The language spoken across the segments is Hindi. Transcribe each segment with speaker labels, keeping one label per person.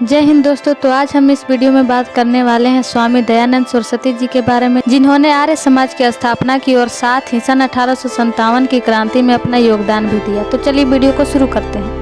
Speaker 1: जय हिंद दोस्तों। तो आज हम इस वीडियो में बात करने वाले हैं स्वामी दयानंद सरस्वती जी के बारे में, जिन्होंने आर्य समाज की स्थापना की और साथ ही सन 1857 की क्रांति में अपना योगदान भी दिया। तो चलिए वीडियो को शुरू करते हैं।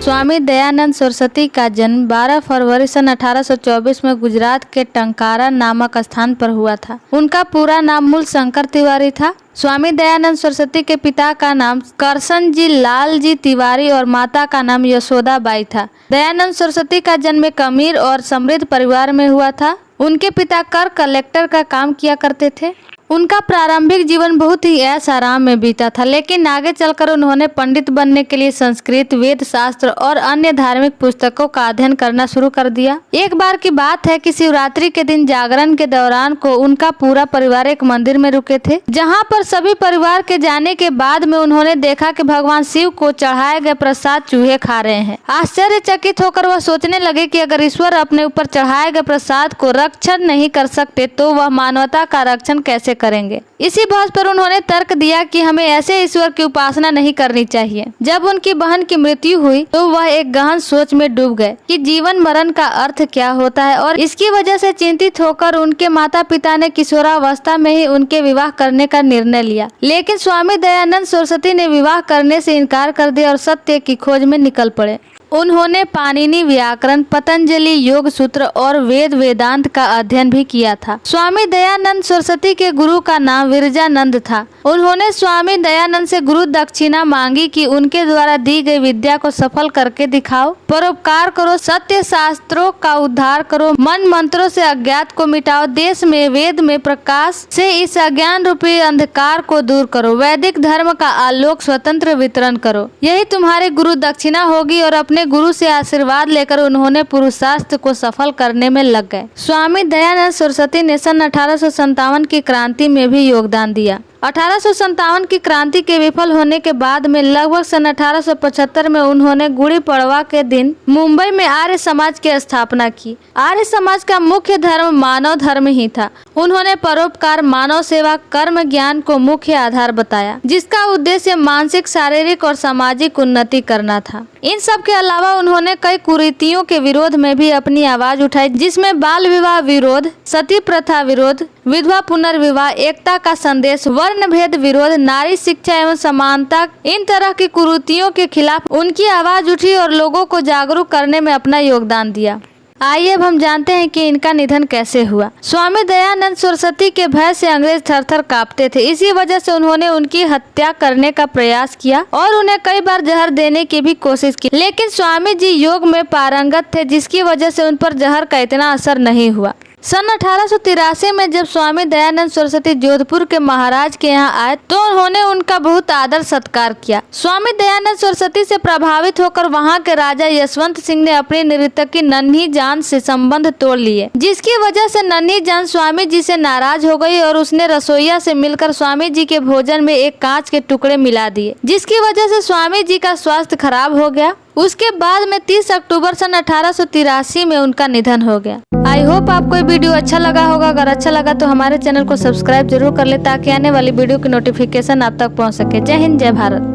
Speaker 1: स्वामी दयानंद सरस्वती का जन्म 12 फरवरी सन 1824 में गुजरात के टंकारा नामक स्थान पर हुआ था। उनका पूरा नाम मूल शंकर तिवारी था। स्वामी दयानंद सरस्वती के पिता का नाम करसन जी लाल जी तिवारी और माता का नाम यशोदा बाई था। दयानंद सरस्वती का जन्म एक अमीर और समृद्ध परिवार में हुआ था। उनके पिता कर कलेक्टर का काम किया करते थे। उनका प्रारंभिक जीवन बहुत ही ऐश आराम में बीता था, लेकिन आगे चलकर उन्होंने पंडित बनने के लिए संस्कृत, वेद शास्त्र और अन्य धार्मिक पुस्तकों का अध्ययन करना शुरू कर दिया। एक बार की बात है कि शिवरात्रि के दिन जागरण के दौरान को उनका पूरा परिवार एक मंदिर में रुके थे, जहां पर सभी परिवार के जाने के बाद में उन्होंने देखा कि भगवान शिव को चढ़ाए गए प्रसाद चूहे खा रहे हैं। आश्चर्यचकित होकर वह सोचने लगे कि अगर ईश्वर अपने ऊपर चढ़ाए गए प्रसाद को रक्षण नहीं कर सकते तो वह मानवता का रक्षण कैसे करेंगे। इसी बहस पर उन्होंने तर्क दिया कि हमें ऐसे ईश्वर की उपासना नहीं करनी चाहिए। जब उनकी बहन की मृत्यु हुई तो वह एक गहन सोच में डूब गए कि जीवन मरण का अर्थ क्या होता है, और इसकी वजह से चिंतित होकर उनके माता पिता ने किशोरावस्था में ही उनके विवाह करने का निर्णय लिया। लेकिन स्वामी दयानंद सरस्वती ने विवाह करने से इनकार कर दिया और सत्य की खोज में निकल पड़े। उन्होंने पाणिनि व्याकरण, पतंजलि योग सूत्र और वेद वेदांत का अध्ययन भी किया था। स्वामी दयानंद सरस्वती के गुरु का नाम विरजानंद था। उन्होंने स्वामी दयानंद से गुरु दक्षिणा मांगी कि उनके द्वारा दी गई विद्या को सफल करके दिखाओ, परोपकार करो, सत्य शास्त्रों का उद्धार करो, मन मंत्रों से अज्ञात को मिटाओ, देश में वेद में प्रकाश से इस अज्ञान रूपी अंधकार को दूर करो, वैदिक धर्म का आलोक स्वतंत्र वितरण करो, यही तुम्हारी गुरु दक्षिणा होगी। और अपने गुरु से आशीर्वाद लेकर उन्होंने पुरुषार्थ को सफल करने में लग गए। स्वामी दयानंद सरस्वती ने सन 1857 की क्रांति में भी योगदान दिया। 1857 की क्रांति के विफल होने के बाद में लगभग सन 1875 में उन्होंने गुड़ी पड़वा के दिन मुंबई में आर्य समाज की स्थापना की। आर्य समाज का मुख्य धर्म मानव धर्म ही था। उन्होंने परोपकार, मानव सेवा, कर्म ज्ञान को मुख्य आधार बताया, जिसका उद्देश्य मानसिक, शारीरिक और सामाजिक उन्नति करना था। इन सब के अलावा उन्होंने कई कुरीतियों के विरोध में भी अपनी आवाज उठाई, जिसमें बाल विवाह विरोध, सती प्रथा विरोध, विधवा पुनर्विवाह, एकता का संदेश, वर्ण भेद विरोध, नारी शिक्षा एवं समानता, इन तरह की कुरीतियों के खिलाफ उनकी आवाज उठी और लोगों को जागरूक करने में अपना योगदान दिया। आइए अब हम जानते हैं कि इनका निधन कैसे हुआ। स्वामी दयानंद सरस्वती के भय से अंग्रेज थर-थर कांपते थे। इसी वजह से उन्होंने उनकी हत्या करने का प्रयास किया और उन्हें कई बार जहर देने की भी कोशिश की, लेकिन स्वामी जी योग में पारंगत थे, जिसकी वजह से उन पर जहर का इतना असर नहीं हुआ। सन 1883 में जब स्वामी दयानंद सरस्वती जोधपुर के महाराज के यहाँ आए तो उन्होंने उनका बहुत आदर सत्कार किया। स्वामी दयानंद सरस्वती से प्रभावित होकर वहाँ के राजा यशवंत सिंह ने अपनी नर्तकी नन्ही जान से संबंध तोड़ लिए, जिसकी वजह से नन्ही जान स्वामी जी से नाराज हो गई और उसने रसोईया से मिलकर स्वामी जी के भोजन में एक कांच के टुकड़े मिला दिए, जिसकी वजह से स्वामी जी का स्वास्थ्य खराब हो गया। उसके बाद में 30 अक्टूबर सन 1883 में उनका निधन हो गया। आई होप आपको ये वीडियो अच्छा लगा होगा। अगर अच्छा लगा तो हमारे चैनल को सब्सक्राइब जरूर कर ले, ताकि आने वाली वीडियो की नोटिफिकेशन आप तक पहुंच सके। जय हिंद, जय भारत।